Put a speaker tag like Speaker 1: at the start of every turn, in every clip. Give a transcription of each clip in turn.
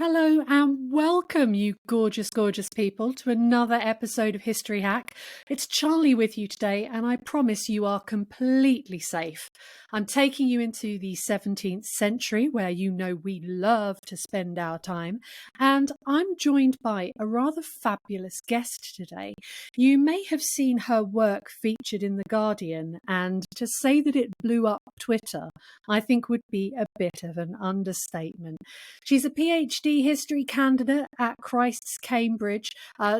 Speaker 1: Hello and welcome, you gorgeous, gorgeous people, to another episode of History Hack. It's Charlie with you today, and I promise you are completely safe. I'm taking you into the 17th century, where you know we love to spend our time, and I'm joined by a rather fabulous guest today. You may have seen her work featured in The Guardian, and to say that it blew up Twitter, I think would be a bit of an understatement. She's a PhD history candidate at Christ's Cambridge,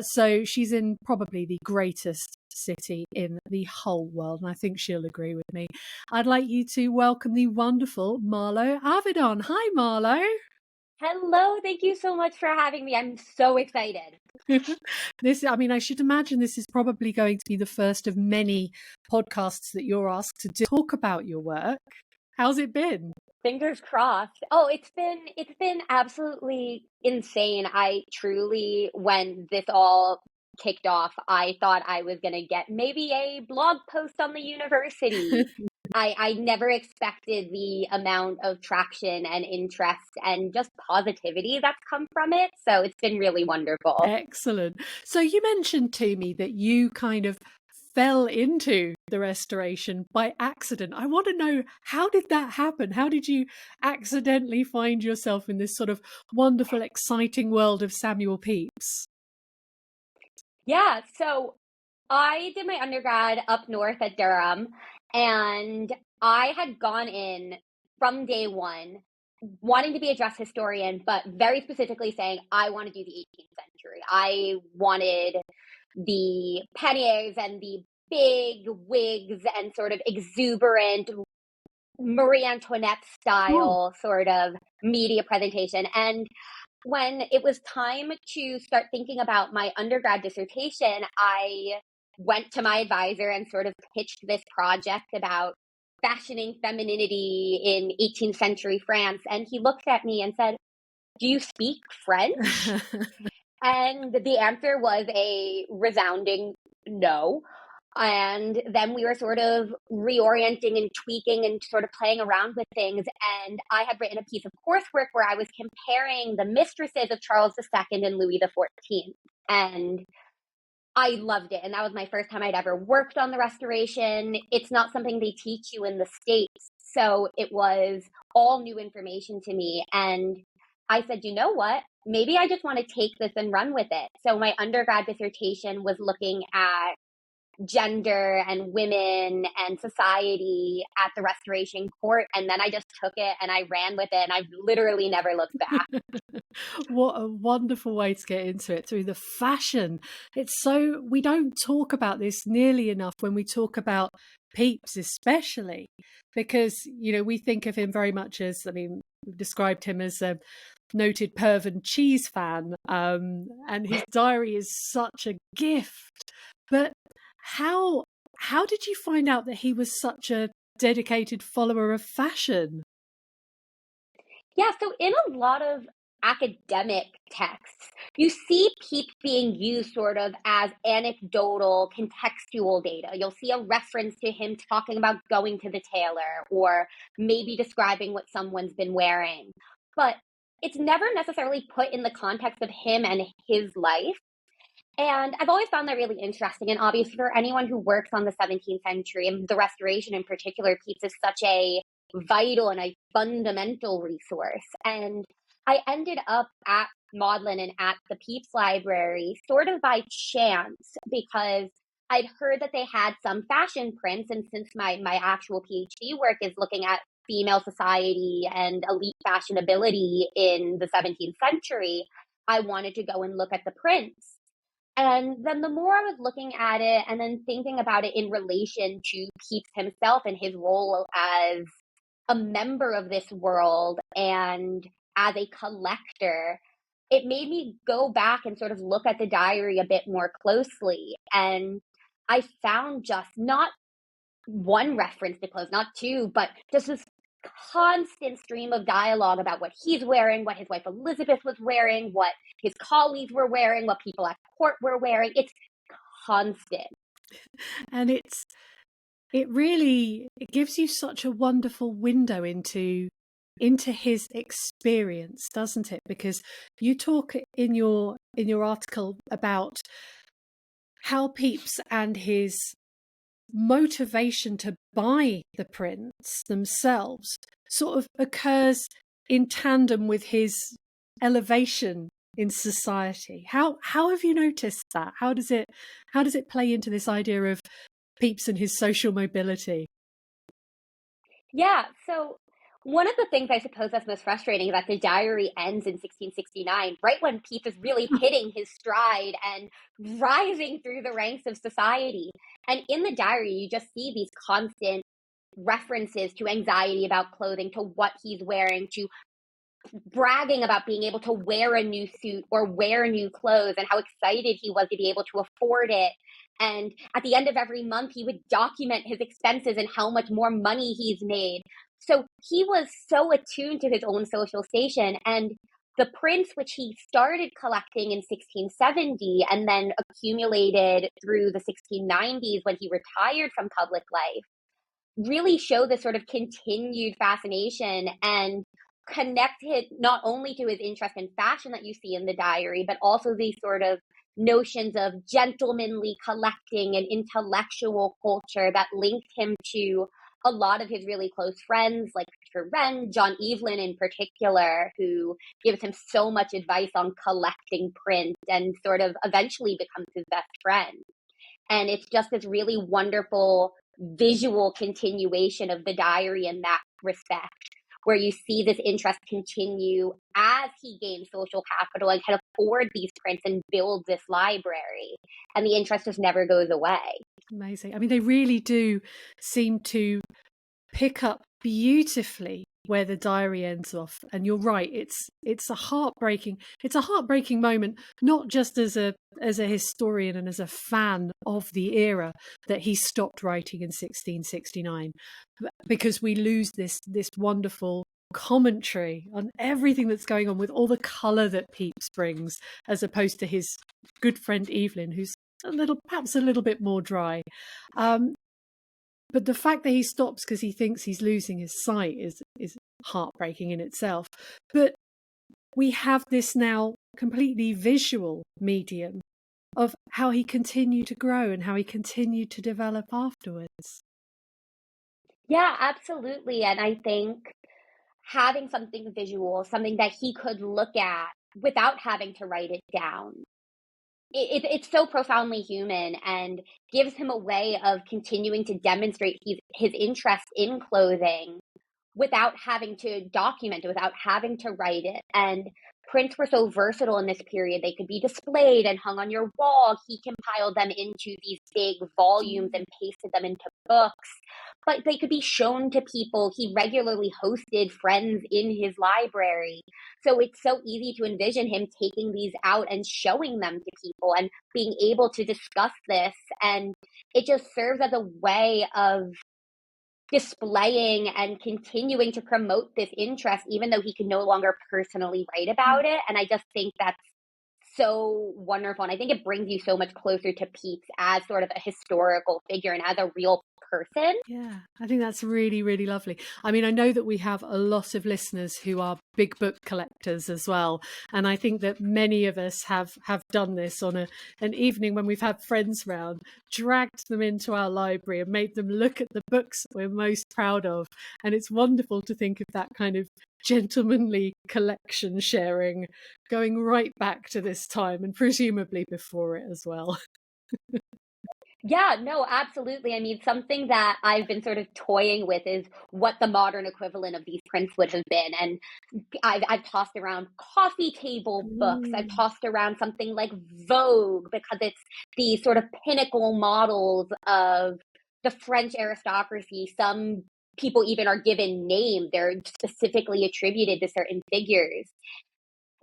Speaker 1: so she's in probably the greatest city in the whole world, and I think she'll agree with me. I'd like you to welcome the wonderful Marlo Avidon. Hi, Marlo.
Speaker 2: Hello, thank you so much for having me. I'm so excited.
Speaker 1: I should imagine this is probably going to be the first of many podcasts that you're asked to talk about your work. How's it been?
Speaker 2: Fingers crossed. Oh, it's been absolutely insane. I truly, when this all kicked off, I thought I was gonna get maybe a blog post on the university. I never expected the amount of traction and interest and just positivity that's come from it. So it's been really wonderful.
Speaker 1: Excellent. So you mentioned to me that you kind of fell into the restoration by accident. I want to know, how did that happen? How did you accidentally find yourself in this sort of wonderful, exciting world of Samuel Pepys?
Speaker 2: Yeah, so I did my undergrad up north at Durham, and I had gone in from day one wanting to be a dress historian, but very specifically saying I want to do the 18th century. I wanted the panniers and the big wigs and sort of exuberant Marie Antoinette
Speaker 1: Oh,
Speaker 2: style sort of media presentation. And when it was time to start thinking about my undergrad dissertation, I went to my advisor and sort of pitched this project about fashioning femininity in 18th century France. And he looked at me and said, "Do you speak French?" And the answer was a resounding no. And then we were sort of reorienting and tweaking and sort of playing around with things. And I had written a piece of coursework where I was comparing the mistresses of Charles II and Louis XIV. And I loved it. And that was my first time I'd ever worked on the restoration. It's not something they teach you in the States. So it was all new information to me. And I said, you know what? Maybe I just want to take this and run with it. So my undergrad dissertation was looking at gender and women and society at the Restoration Court. And then I just took it and I ran with it, and I've literally never looked back.
Speaker 1: what a wonderful way to get into it, through the fashion. We don't talk about this nearly enough when we talk about Pepys, especially because, we think of him very much as, we've described him as a noted perv and cheese fan, and his diary is such a gift. But how did you find out that he was such a dedicated follower of fashion?
Speaker 2: Yeah, so in a lot of academic texts, you see Pepys being used sort of as anecdotal, contextual data. You'll see a reference to him talking about going to the tailor or maybe describing what someone's been wearing. But it's never necessarily put in the context of him and his life. And I've always found that really interesting. And obviously, for anyone who works on the 17th century and the Restoration in particular, Pepys is such a vital and a fundamental resource. And I ended up at Magdalen and at the Pepys Library sort of by chance because I'd heard that they had some fashion prints. And since my actual PhD work is looking at female society and elite fashionability in the 17th century, I wanted to go and look at the prints. And then the more I was looking at it and then thinking about it in relation to Pepys himself and his role as a member of this world and as a collector, it made me go back and sort of look at the diary a bit more closely. And I found just not one reference to clothes, not two, but just this constant stream of dialogue about what he's wearing, what his wife Elizabeth was wearing, what his colleagues were wearing, what people at court were wearing. It's constant.
Speaker 1: And it gives you such a wonderful window into into his experience, doesn't it? Because you talk in your article about how Pepys and his motivation to buy the prints themselves sort of occurs in tandem with his elevation in society. How have you noticed that? How does it play into this idea of Pepys and his social mobility?
Speaker 2: Yeah, so one of the things I suppose that's most frustrating is that the diary ends in 1669, right when Pepys is really hitting his stride and rising through the ranks of society. And in the diary, you just see these constant references to anxiety about clothing, to what he's wearing, to bragging about being able to wear a new suit or wear new clothes and how excited he was to be able to afford it. And at the end of every month, he would document his expenses and how much more money he's made. So he was so attuned to his own social station. And the prints, which he started collecting in 1670 and then accumulated through the 1690s when he retired from public life, really show this sort of continued fascination and connected not only to his interest in fashion that you see in the diary, but also these sort of notions of gentlemanly collecting and intellectual culture that linked him to a lot of his really close friends, like Christopher Wren, John Evelyn in particular, who gives him so much advice on collecting print and sort of eventually becomes his best friend. And it's just this really wonderful visual continuation of the diary in that respect, where you see this interest continue as he gains social capital and can afford these prints and build this library. And the interest just never goes away.
Speaker 1: Amazing. I mean, they really do seem to pick up beautifully where the diary ends off. And you're right, it's a heartbreaking moment, not just as a historian and as a fan of the era that he stopped writing in 1669, because we lose this wonderful commentary on everything that's going on with all the colour that Pepys brings, as opposed to his good friend Evelyn, who's perhaps a little bit more dry. But the fact that he stops because he thinks he's losing his sight is heartbreaking in itself. But we have this now completely visual medium of how he continued to grow and how he continued to develop afterwards.
Speaker 2: Yeah, absolutely. And I think having something visual, something that he could look at without having to write it down, it's so profoundly human and gives him a way of continuing to demonstrate his interest in clothing without having to document it, without having to write it. And prints were so versatile in this period. They could be displayed and hung on your wall. He compiled them into these big volumes and pasted them into books. But they could be shown to people. He regularly hosted friends in his library. So it's so easy to envision him taking these out and showing them to people and being able to discuss this. And it just serves as a way of displaying and continuing to promote this interest, even though he can no longer personally write about it. And I just think that's so wonderful. And I think it brings you so much closer to Pepys as sort of a historical figure and as a real person.
Speaker 1: Yeah, I think that's really, really lovely. I mean, I know that we have a lot of listeners who are big book collectors as well. And I think that many of us have done this on an evening when we've had friends round, dragged them into our library and made them look at the books that we're most proud of. And it's wonderful to think of that kind of gentlemanly collection sharing going right back to this time and presumably before it as well.
Speaker 2: Yeah, no, absolutely. I mean, something that I've been sort of toying with is what the modern equivalent of these prints would have been. And I've tossed around coffee table books. I've tossed around something like Vogue because it's the sort of pinnacle models of the French aristocracy. Some people even are given names. They're specifically attributed to certain figures.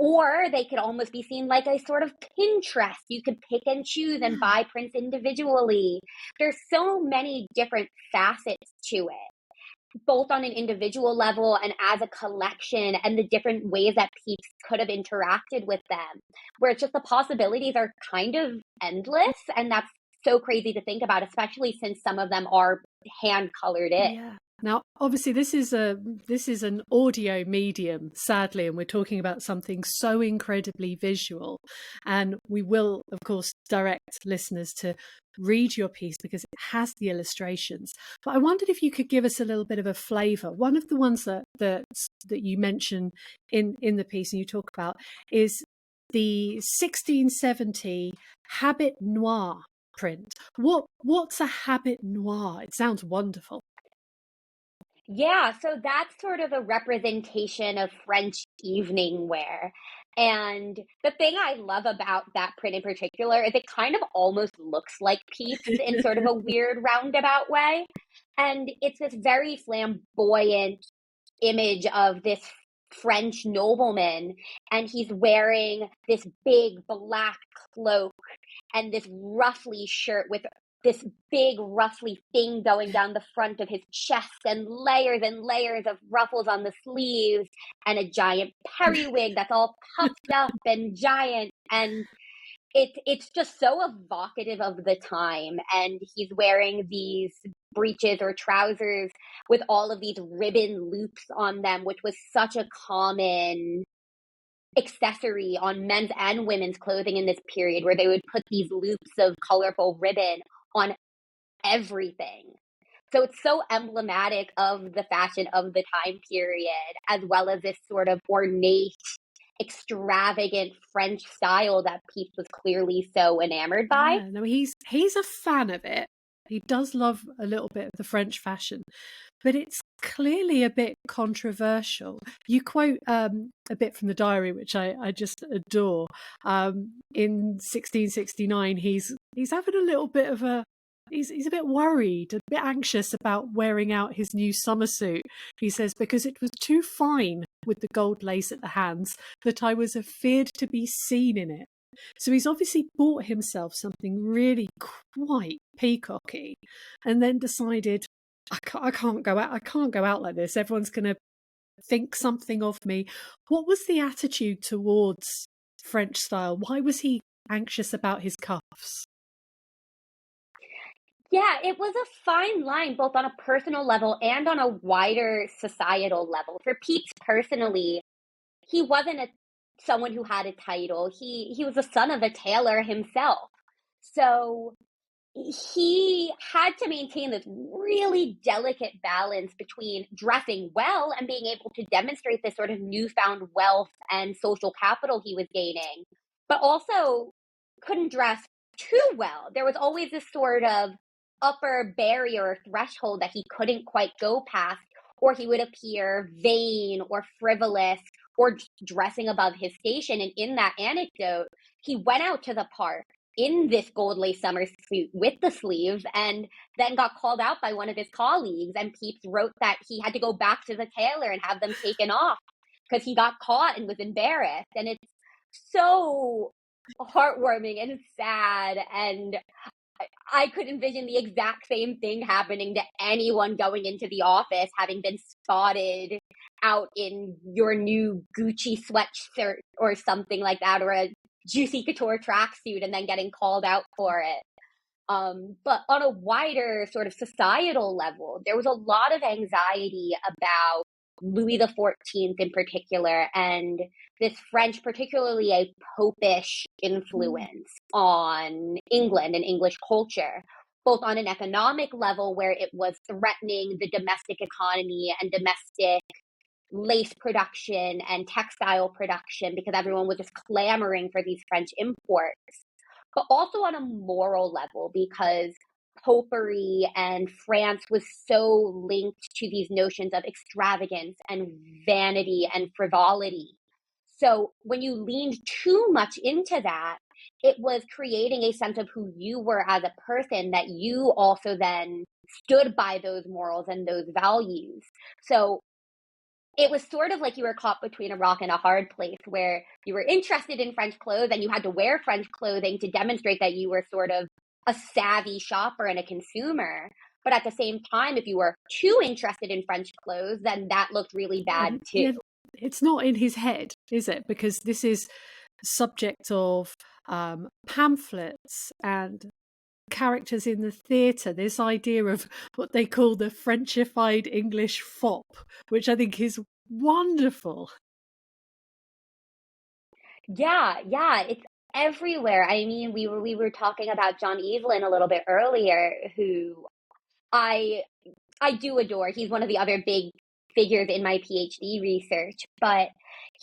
Speaker 2: Or they could almost be seen like a sort of Pinterest. You could pick and choose and buy prints individually. There's so many different facets to it, both on an individual level and as a collection, and the different ways that Pepys could have interacted with them, where it's just the possibilities are kind of endless. And that's so crazy to think about, especially since some of them are hand colored in.
Speaker 1: Yeah. Now, obviously, this is an audio medium, sadly, and we're talking about something so incredibly visual. And we will, of course, direct listeners to read your piece because it has the illustrations. But I wondered if you could give us a little bit of a flavour. One of the ones that you mention in the piece and you talk about is the 1670 Habit Noir print. What's a habit noir? It sounds wonderful.
Speaker 2: Yeah, so that's sort of a representation of French evening wear. And the thing I love about that print in particular is it kind of almost looks like Pete's in sort of a weird roundabout way. And it's this very flamboyant image of this French nobleman, and he's wearing this big black cloak and this ruffly shirt with this big ruffly thing going down the front of his chest and layers of ruffles on the sleeves and a giant periwig that's all puffed up and giant, and it's just so evocative of the time. And he's wearing these breeches or trousers with all of these ribbon loops on them, which was such a common accessory on men's and women's clothing in this period, where they would put these loops of colorful ribbon on everything. So it's so emblematic of the fashion of the time period, as well as this sort of ornate, extravagant French style that Pepys was clearly so enamored by.
Speaker 1: Yeah, no, he's a fan of it. He does love a little bit of the French fashion, but it's clearly a bit controversial. You quote a bit from the diary, which I just adore. In 1669, he's having a little bit of a he's a bit worried, a bit anxious about wearing out his new summer suit. He says, because it was too fine with the gold lace at the hands that I was afeared to be seen in it. So he's obviously bought himself something really quite peacocky, and then decided, I can't go out. I can't go out like this. Everyone's going to think something of me. What was the attitude towards French style? Why was he anxious about his cuffs?
Speaker 2: Yeah, it was a fine line, both on a personal level and on a wider societal level. For Pepys personally, he wasn't someone who had a title. He was the son of a tailor himself. So he had to maintain this really delicate balance between dressing well and being able to demonstrate this sort of newfound wealth and social capital he was gaining, but also couldn't dress too well. There was always this sort of upper barrier or threshold that he couldn't quite go past, or he would appear vain or frivolous or dressing above his station. And in that anecdote, he went out to the park in this gold lace summer suit with the sleeves, and then got called out by one of his colleagues. And Pepys wrote that he had to go back to the tailor and have them taken off because he got caught and was embarrassed. And it's so heartwarming and sad. And I could envision the exact same thing happening to anyone going into the office, having been spotted out in your new Gucci sweatshirt or something like that, or a Juicy Couture tracksuit, and then getting called out for it. But on a wider sort of societal level, there was a lot of anxiety about Louis XIV in particular, and this French, particularly a popish influence on England and English culture, both on an economic level, where it was threatening the domestic economy and domestic lace production and textile production, because everyone was just clamoring for these French imports, but also on a moral level, because popery and France was so linked to these notions of extravagance and vanity and frivolity. So when you leaned too much into that, it was creating a sense of who you were as a person, that you also then stood by those morals and those values. So it was sort of like you were caught between a rock and a hard place, where you were interested in French clothes and you had to wear French clothing to demonstrate that you were sort of a savvy shopper and a consumer. But at the same time, if you were too interested in French clothes, then that looked really bad too.
Speaker 1: Yeah, it's not in his head, is it? Because this is subject of pamphlets and characters in the theatre, this idea of what they call the Frenchified English fop, which I think is wonderful.
Speaker 2: Yeah, it's everywhere. I mean, we were talking about John Evelyn a little bit earlier, who I I do adore. He's one of the other big figures in my PhD research, but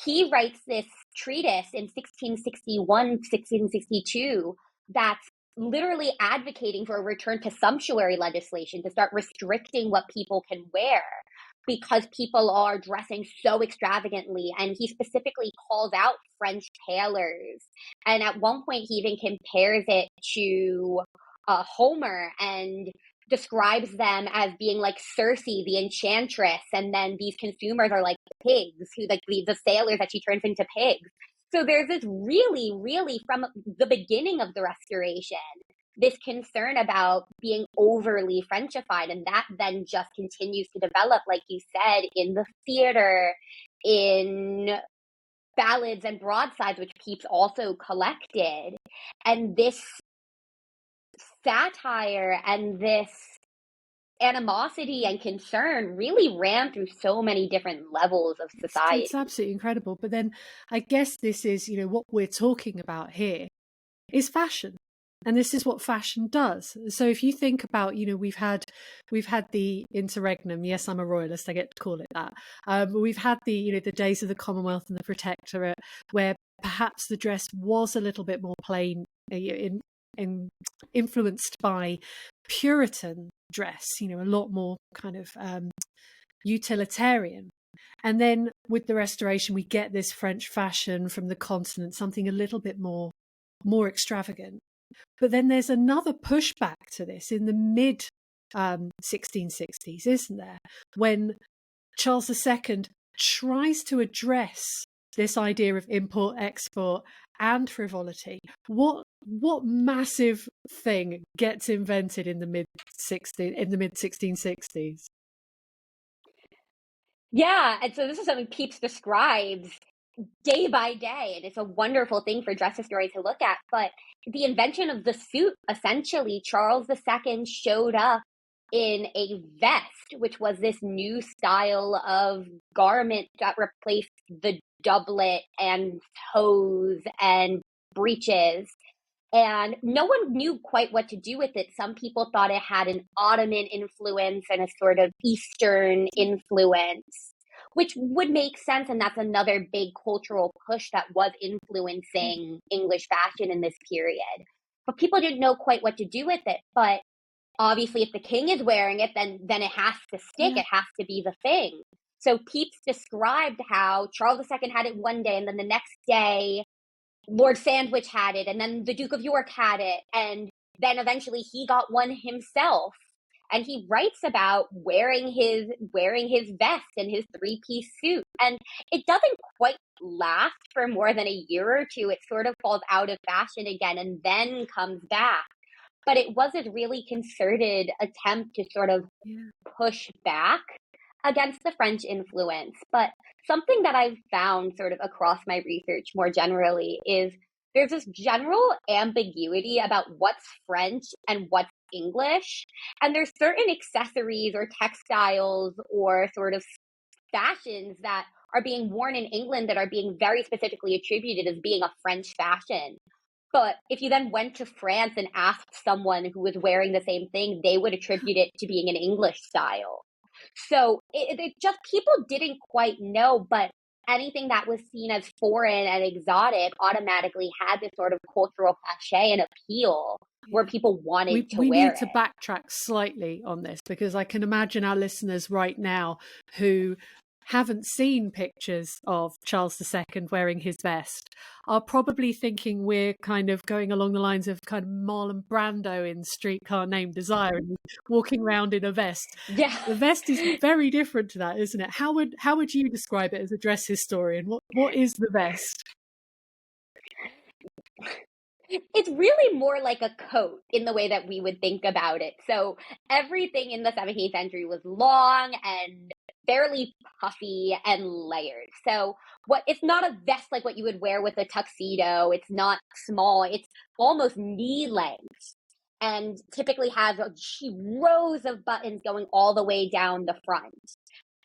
Speaker 2: he writes this treatise in 1661, 1662 that's literally advocating for a return to sumptuary legislation to start restricting what people can wear because people are dressing so extravagantly. And he specifically calls out French tailors. And at one point, he even compares it to Homer and describes them as being like Circe, the enchantress, and then these consumers are like pigs, who like the sailors that she turns into pigs. So there's this really, from the beginning of the Restoration, this concern about being overly Frenchified, and that then just continues to develop, like you said, in the theater, in ballads and broadsides, which Pepys also collected. And this satire and this animosity and concern really ran through so many different levels of society.
Speaker 1: It's absolutely incredible. But then I guess this is, what we're talking about here is fashion. And this is what fashion does. So if you think about, we've had the interregnum. Yes, I'm a royalist. I get to call it that. We've had the days of the Commonwealth and the Protectorate, where perhaps the dress was a little bit more plain, influenced by Puritan dress. A lot more kind of utilitarian. And then with the Restoration, we get this French fashion from the continent, something a little bit more extravagant. But then there's another pushback to this in the mid 1660s, isn't there? When Charles II tries to address this idea of import, export, and frivolity. What massive thing gets invented in the mid 1660s?
Speaker 2: Yeah, and so this is something Pepys describes day by day, and it's a wonderful thing for dress historians to look at. But the invention of the suit, essentially, Charles II showed up in a vest, which was this new style of garment that replaced the doublet and hose and breeches. And no one knew quite what to do with it. Some people thought it had an Ottoman influence and a sort of Eastern influence, which would make sense. And that's another big cultural push that was influencing English fashion in this period. But people didn't know quite what to do with it. But obviously, if the king is wearing it, then it has to stick.
Speaker 1: Yeah.
Speaker 2: It has to be the thing. So Pepys described how Charles II had it one day, and then the next day, Lord Sandwich had it, and then the Duke of York had it, and then eventually he got one himself. And he writes about wearing his vest and his three-piece suit. And it doesn't quite last for more than a year or two. It sort of falls out of fashion again and then comes back. But it was a really concerted attempt to sort of push back against the French influence. But something that I've found sort of across my research more generally is there's this general ambiguity about what's French and what's English. And there's certain accessories or textiles or sort of fashions that are being worn in England that are being very specifically attributed as being a French fashion. But if you then went to France and asked someone who was wearing the same thing, they would attribute it to being an English style. So it just, people didn't quite know, but anything that was seen as foreign and exotic automatically had this sort of cultural cachet and appeal where people wanted to wear it.
Speaker 1: We need to backtrack slightly on this, because I can imagine our listeners right now who haven't seen pictures of Charles II wearing his vest are probably thinking we're kind of going along the lines of kind of Marlon Brando in Streetcar Named Desire and walking around in a vest.
Speaker 2: Yeah.
Speaker 1: The vest is very different to that, isn't it? How would you describe it as a dress historian? What is the vest?
Speaker 2: It's really more like a coat in the way that we would think about it. So everything in the 17th century was long and fairly puffy and layered. So it's not a vest like what you would wear with a tuxedo. It's not small. It's almost knee length. and typically has rows of buttons going all the way down the front.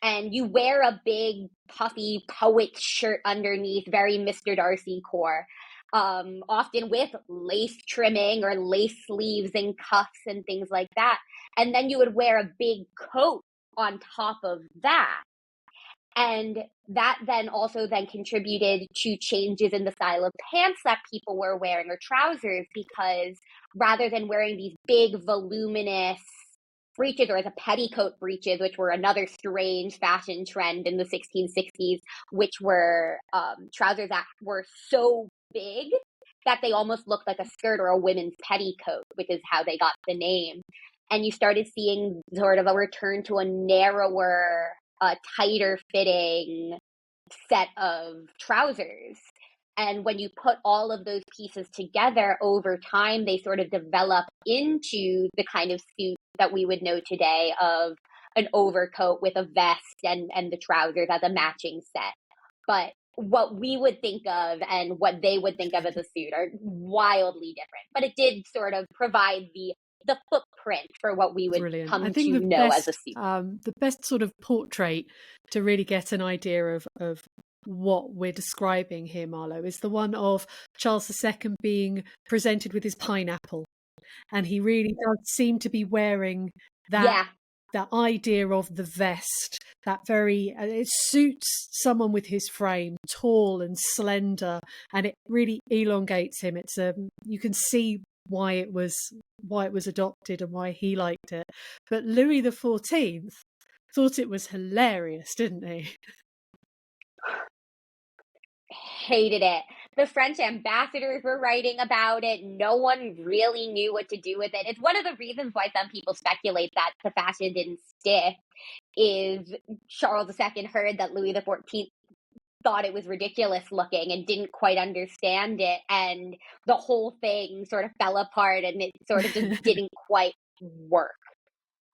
Speaker 2: And you wear a big, puffy poet shirt underneath, very Mr. Darcy core, often with lace trimming or lace sleeves and cuffs and things like that. And then you would wear a big coat on top of that. And that then also then contributed to changes in the style of pants that people were wearing, or trousers, because rather than wearing these big voluminous breeches, or as a petticoat breeches, which were another strange fashion trend in the 1660s, which were trousers that were so big that they almost looked like a skirt or a women's petticoat, which is how they got the name. And you started seeing sort of a return to a narrower, tighter fitting set of trousers. And when you put all of those pieces together over time, they sort of develop into the kind of suit that we would know today of an overcoat with a vest and the trousers as a matching set. But what we would think of and what they would think of as a suit are wildly different. But it did sort of provide the footprint for what we would
Speaker 1: Brilliant.
Speaker 2: come
Speaker 1: I think
Speaker 2: to
Speaker 1: the
Speaker 2: know
Speaker 1: best,
Speaker 2: as a suit.
Speaker 1: the best sort of portrait to really get an idea of what we're describing here, Marlo, is the one of Charles II being presented with his pineapple. And he really does seem to be wearing that idea of the vest, that very, it suits someone with his frame, tall and slender, and it really elongates him. It's you can see why it was adopted and why he liked it. But Louis XIV thought it was hilarious, didn't he?
Speaker 2: Hated it. The French ambassadors were writing about it. No one really knew what to do with it. It's one of the reasons why some people speculate that the fashion didn't stick, is Charles II heard that Louis XIV thought it was ridiculous looking and didn't quite understand it, and the whole thing sort of fell apart and it sort of just didn't quite work.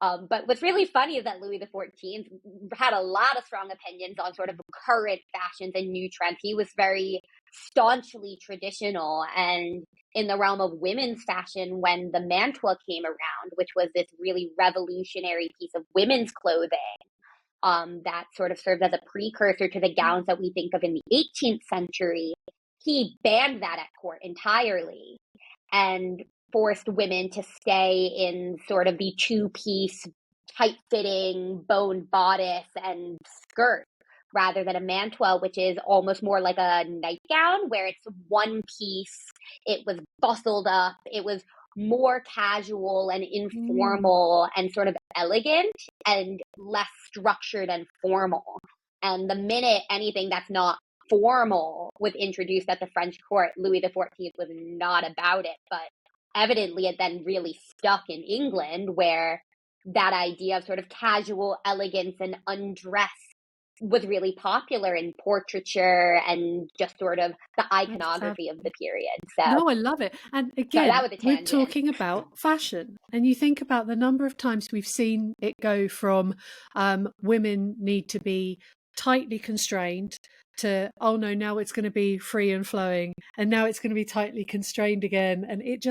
Speaker 2: But what's really funny is that Louis XIV had a lot of strong opinions on sort of current fashions and new trends. He was very staunchly traditional, and in the realm of women's fashion, when the mantua came around, which was this really revolutionary piece of women's clothing, that sort of served as a precursor to the gowns that we think of in the 18th century, he banned that at court entirely and forced women to stay in sort of the two-piece, tight-fitting bone bodice and skirt, rather than a mantua, which is almost more like a nightgown, where it's one piece, it was bustled up, it was more casual and informal and sort of elegant and less structured and formal. And the minute anything that's not formal was introduced at the French court, Louis XIV was not about it. But evidently it then really stuck in England, where that idea of sort of casual elegance and undress was really popular in portraiture and just sort of the iconography of the period. So
Speaker 1: no, I love it. And again,
Speaker 2: that was a tangent.
Speaker 1: We're talking about fashion, and you think about the number of times we've seen it go from women need to be tightly constrained to, oh no, now it's going to be free and flowing, and now it's going to be tightly constrained again, and it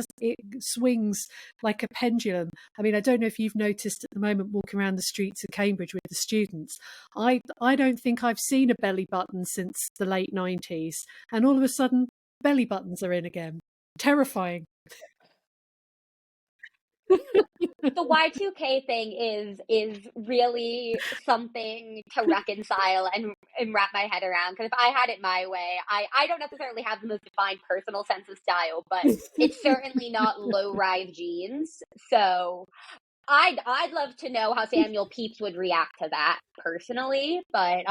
Speaker 1: swings like a pendulum. I mean, I don't know if you've noticed at the moment walking around the streets of Cambridge with the students, I don't think I've seen a belly button since the late 90s, and all of a sudden belly buttons are in again. Terrifying.
Speaker 2: The Y2K thing is really something to reconcile and wrap my head around, because if I had it my way, I don't necessarily have the most defined personal sense of style, but it's certainly not low-rise jeans. So I'd love to know how Samuel Pepys would react to that personally, but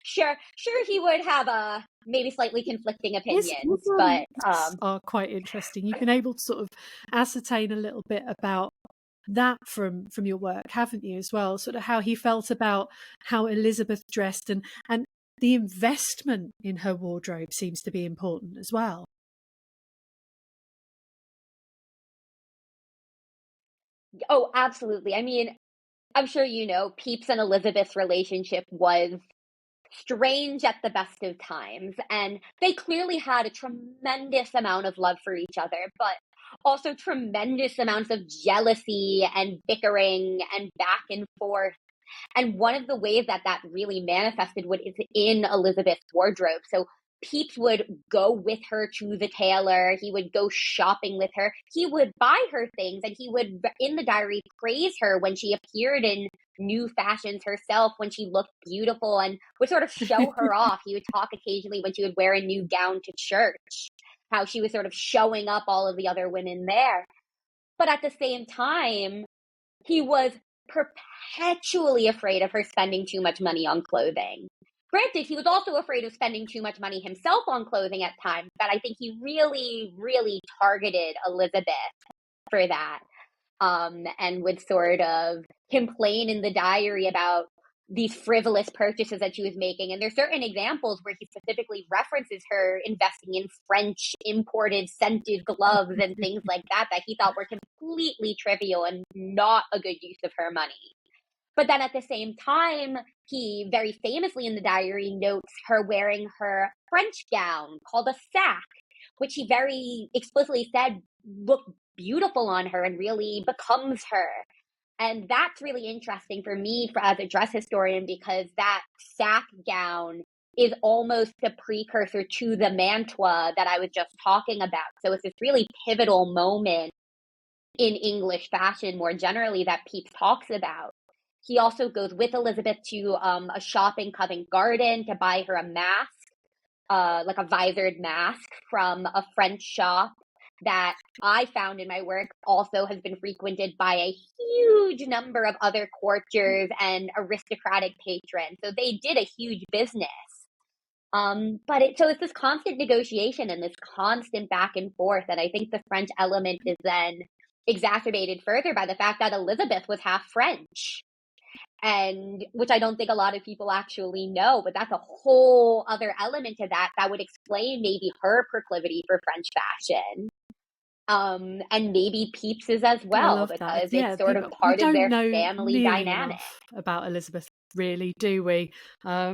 Speaker 2: sure he would have maybe slightly conflicting opinions, but
Speaker 1: are quite interesting. You've been able to sort of ascertain a little bit about that from your work, haven't you, as well? Sort of how he felt about how Elizabeth dressed, and the investment in her wardrobe seems to be important as well.
Speaker 2: Oh, absolutely. I mean, I'm sure you know, Pepys and Elizabeth's relationship was strange at the best of times. And they clearly had a tremendous amount of love for each other, but also tremendous amounts of jealousy and bickering and back and forth. And one of the ways that that really manifested was in Elizabeth's wardrobe. So Pepys would go with her to the tailor. He would go shopping with her. He would buy her things, and he would, in the diary, praise her when she appeared in new fashions herself, when she looked beautiful, and would sort of show her off. He would talk occasionally when she would wear a new gown to church, how she was sort of showing up all of the other women there. But at the same time, he was perpetually afraid of her spending too much money on clothing. Granted, he was also afraid of spending too much money himself on clothing at times, but I think he really, really targeted Elizabeth for that, and would sort of complain in the diary about these frivolous purchases that she was making. And there's certain examples where he specifically references her investing in French imported scented gloves and things like that he thought were completely trivial and not a good use of her money. But then at the same time, he very famously in the diary notes her wearing her French gown called a sack, which he very explicitly said looked beautiful on her and really becomes her. And that's really interesting for me as a dress historian, because that sack gown is almost a precursor to the mantua that I was just talking about. So it's this really pivotal moment in English fashion more generally that Pepys talks about. He also goes with Elizabeth to a shop in Covent Garden to buy her a mask, like a visored mask from a French shop that I found in my work also has been frequented by a huge number of other courtiers and aristocratic patrons. So they did a huge business. So it's this constant negotiation and this constant back and forth. And I think the French element is then exacerbated further by the fact that Elizabeth was half French. And which I don't think a lot of people actually know, but that's a whole other element to that would explain maybe her proclivity for French fashion. And maybe Pepys's as well, because it's sort of part of their family dynamic.
Speaker 1: About Elizabeth, really, do we? But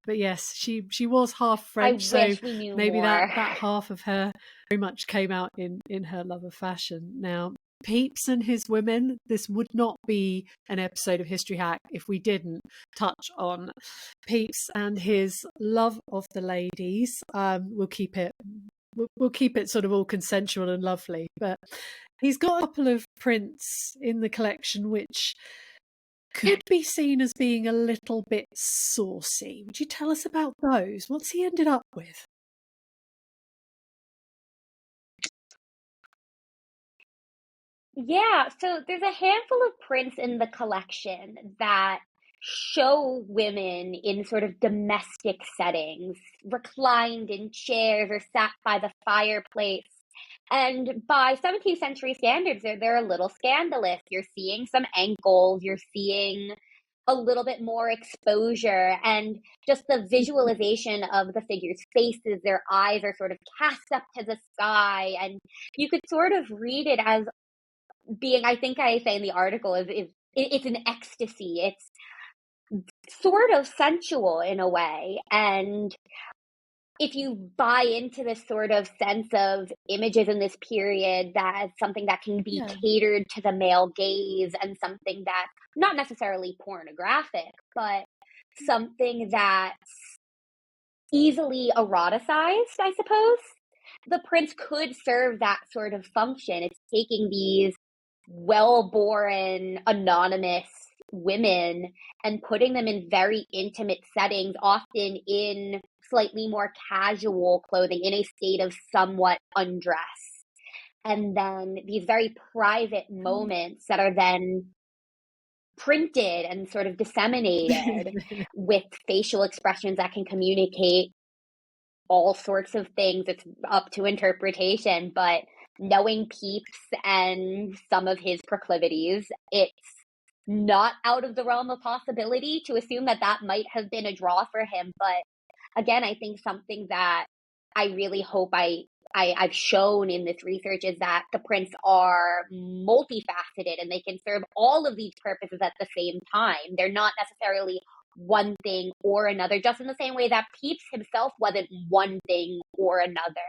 Speaker 1: yes, she was half French,
Speaker 2: I wish we knew
Speaker 1: maybe
Speaker 2: more.
Speaker 1: that half of her very much came out in her love of fashion. Now, Pepys and his women, this would not be an episode of History Hack if we didn't touch on Pepys and his love of the ladies. We'll keep it sort of all consensual and lovely, but he's got a couple of prints in the collection which could be seen as being a little bit saucy. Would you tell us about those? What's he ended up with?
Speaker 2: Yeah, so there's a handful of prints in the collection that show women in sort of domestic settings, reclined in chairs or sat by the fireplace. And by 17th century standards, they're a little scandalous. You're seeing some ankles, you're seeing a little bit more exposure, and just the visualization of the figures' faces, their eyes are sort of cast up to the sky. And you could sort of read it as being, I think I say in the article, it's an ecstasy. It's sort of sensual in a way. And if you buy into this sort of sense of images in this period that something that can be catered to the male gaze, and something that's not necessarily pornographic, but something that's easily eroticized, I suppose, the prints could serve that sort of function. It's taking these well-born, anonymous women and putting them in very intimate settings, often in slightly more casual clothing, in a state of somewhat undress. And then these very private moments that are then printed and sort of disseminated with facial expressions that can communicate all sorts of things. It's up to interpretation, but knowing Pepys and some of his proclivities, it's not out of the realm of possibility to assume that that might have been a draw for him. But again, I think something that I really hope I I've shown in this research is that the prints are multifaceted and they can serve all of these purposes at the same time. They're not necessarily one thing or another, just in the same way that Pepys himself wasn't one thing or another.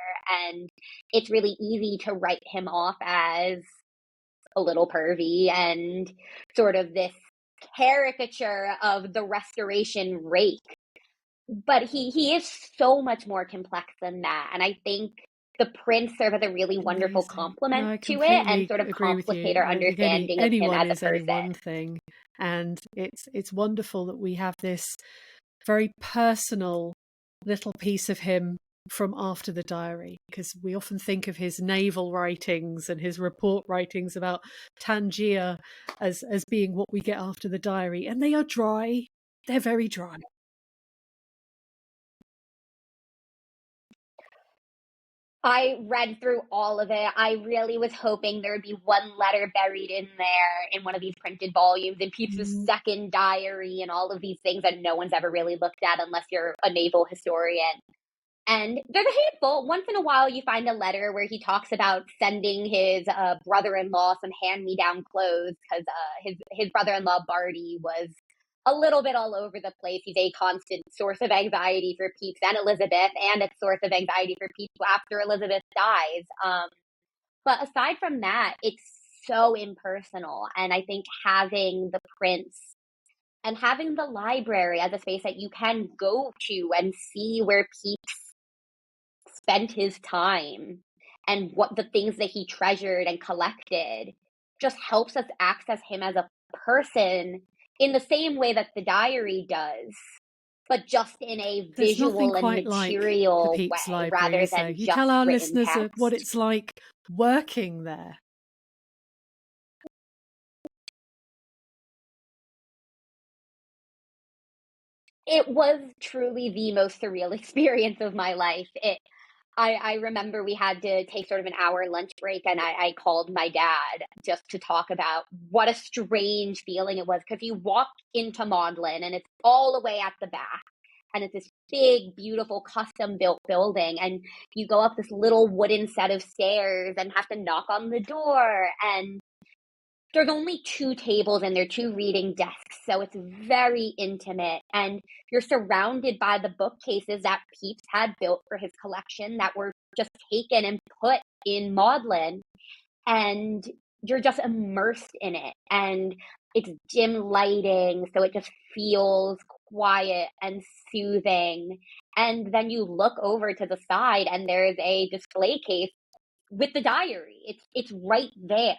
Speaker 2: And it's really easy to write him off as a little pervy and sort of this caricature of the Restoration rake. But he is so much more complex than that. And I think the prints serve as a really wonderful
Speaker 1: Amazing. No,
Speaker 2: complement
Speaker 1: I
Speaker 2: to it and
Speaker 1: completely
Speaker 2: sort of
Speaker 1: agree with you.
Speaker 2: complicate our
Speaker 1: I think
Speaker 2: understanding of him
Speaker 1: anyone
Speaker 2: as a
Speaker 1: is any
Speaker 2: person.
Speaker 1: one thing, and it's wonderful that we have this very personal little piece of him from after the diary, because we often think of his naval writings and his report writings about Tangier as being what we get after the diary, and they are dry. They're very dry.
Speaker 2: I read through all of it. I really was hoping there would be one letter buried in there in one of these printed volumes, in Pepys's second diary and all of these things that no one's ever really looked at unless you're a naval historian. And there's a handful. Once in a while, you find a letter where he talks about sending his brother-in-law some hand-me-down clothes because his brother-in-law Barty was a little bit all over the place. He's a constant source of anxiety for Pepys and Elizabeth, and a source of anxiety for Pepys after Elizabeth dies. But aside from that, it's so impersonal. And I think having the prints and having the library as a space that you can go to and see where Pepys spent his time and what the things that he treasured and collected just helps us access him as a person in the same way that the diary does, but just in a
Speaker 1: There's nothing
Speaker 2: visual and
Speaker 1: quite like the
Speaker 2: material
Speaker 1: Pepys
Speaker 2: way
Speaker 1: Library,
Speaker 2: rather
Speaker 1: is there?
Speaker 2: than
Speaker 1: You
Speaker 2: just
Speaker 1: tell our
Speaker 2: written
Speaker 1: listeners what
Speaker 2: text.
Speaker 1: it's like working there.
Speaker 2: It was truly the most surreal experience of my life. I remember we had to take sort of an hour lunch break, and I called my dad just to talk about what a strange feeling it was, because you walk into Magdalen and it's all the way at the back. And it's this big, beautiful, custom built building. And you go up this little wooden set of stairs and have to knock on the door. And there's only two tables and they're two reading desks, so it's very intimate. And you're surrounded by the bookcases that Pepys had built for his collection that were just taken and put in Magdalen. And you're just immersed in it. And it's dim lighting, so it just feels quiet and soothing. And then you look over to the side and there's a display case with the diary. It's right there.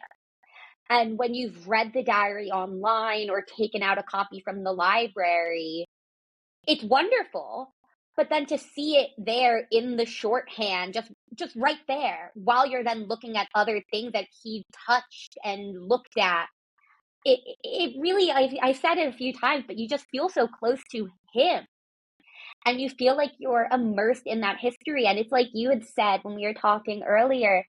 Speaker 2: And when you've read the diary online or taken out a copy from the library, it's wonderful. But then to see it there in the shorthand, just right there, while you're then looking at other things that he touched and looked at, it really, I said it a few times, but you just feel so close to him. And you feel like you're immersed in that history. And it's like you had said when we were talking earlier,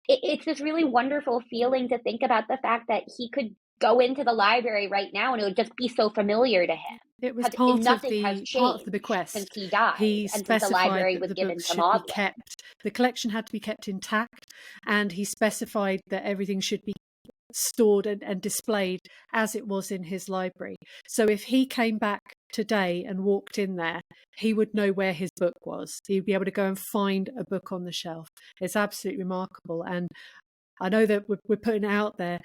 Speaker 2: it's this really wonderful feeling to think about the fact that he could go into the library right now and it would just be so familiar to him.
Speaker 1: It was
Speaker 2: Because nothing has
Speaker 1: part of the
Speaker 2: changed since
Speaker 1: bequest.
Speaker 2: he died
Speaker 1: He
Speaker 2: and since the
Speaker 1: specified
Speaker 2: library
Speaker 1: that
Speaker 2: was
Speaker 1: the
Speaker 2: given
Speaker 1: books
Speaker 2: to
Speaker 1: should be
Speaker 2: Magdalen.
Speaker 1: kept, the collection had to be kept intact, and he specified that everything should be stored and displayed as it was in his library. So if he came back today and walked in there, he would know where his book was. He'd be able to go and find a book on the shelf. It's absolutely remarkable. And I know that we're putting it out there.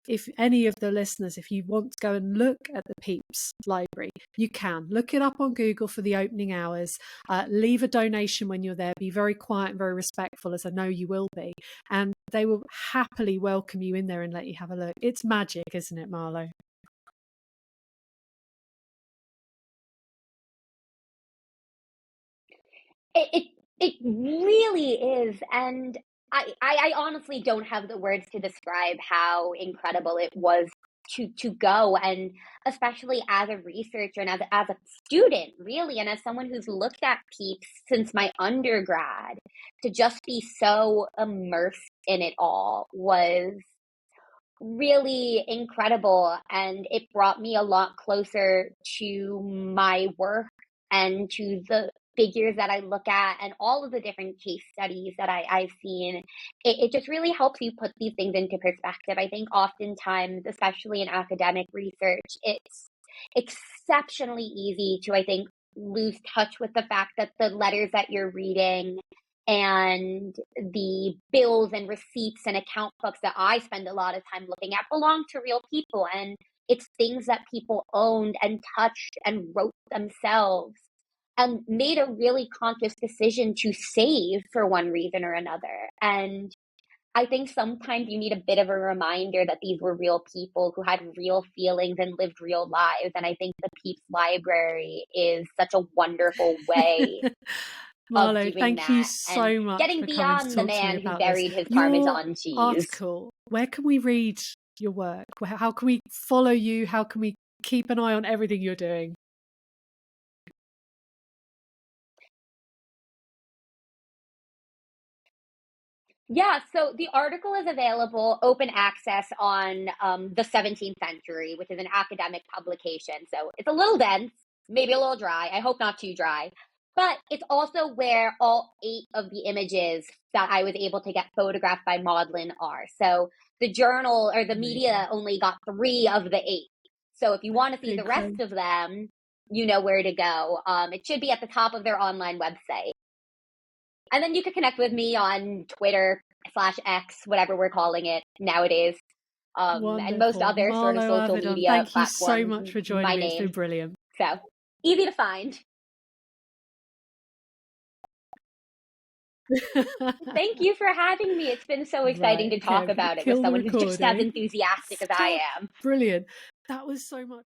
Speaker 1: If any of the listeners, if you want to go and look at the Pepys Library, you can. Look it up on Google for the opening hours. Leave a donation when you're there. Be very quiet and very respectful, as I know you will be. And they will happily welcome you in there and let you have a look. It's magic, isn't it, Marlo?
Speaker 2: It really is. And I honestly don't have the words to describe how incredible it was to go, and especially as a researcher and as a student, really, and as someone who's looked at Pepys since my undergrad, to just be so immersed in it all was really incredible. And it brought me a lot closer to my work and to the figures that I look at and all of the different case studies that I've seen, it just really helps you put these things into perspective. I think oftentimes, especially in academic research, it's exceptionally easy to, I think, lose touch with the fact that the letters that you're reading and the bills and receipts and account books that I spend a lot of time looking at belong to real people. And it's things that people owned and touched and wrote themselves and made a really conscious decision to save for one reason or another. And I think sometimes you need a bit of a reminder that these were real people who had real feelings and lived real lives. And I think the Pepys Library is such a wonderful way of
Speaker 1: Marlo,
Speaker 2: doing
Speaker 1: thank you
Speaker 2: that and
Speaker 1: so much
Speaker 2: getting
Speaker 1: for coming to
Speaker 2: beyond the
Speaker 1: talk to me
Speaker 2: man who
Speaker 1: about this.
Speaker 2: buried his
Speaker 1: Your
Speaker 2: Parmesan cheese.
Speaker 1: article, where can we read your work? How can we follow you? How can we keep an eye on everything you're doing?
Speaker 2: Yeah, so the article is available open access on the 17th Century, which is an academic publication. So it's a little dense, maybe a little dry. I hope not too dry. But it's also where all 8 of the images that I was able to get photographed by Maudlin are. So the journal or the media only got 3 of the 8. So if you want to see the rest of them, you know where to go. It should be at the top of their online website. And then you can connect with me on Twitter/X, whatever we're calling it nowadays, and most other sort of
Speaker 1: Marlo
Speaker 2: social
Speaker 1: Avidon,
Speaker 2: media
Speaker 1: thank you so
Speaker 2: platforms.
Speaker 1: much for
Speaker 2: My
Speaker 1: joining me. It's been
Speaker 2: name.
Speaker 1: brilliant.
Speaker 2: So easy to find. Thank you for having me. It's been so exciting to talk about it with someone who's just as enthusiastic as I am.
Speaker 1: Brilliant. That was so much.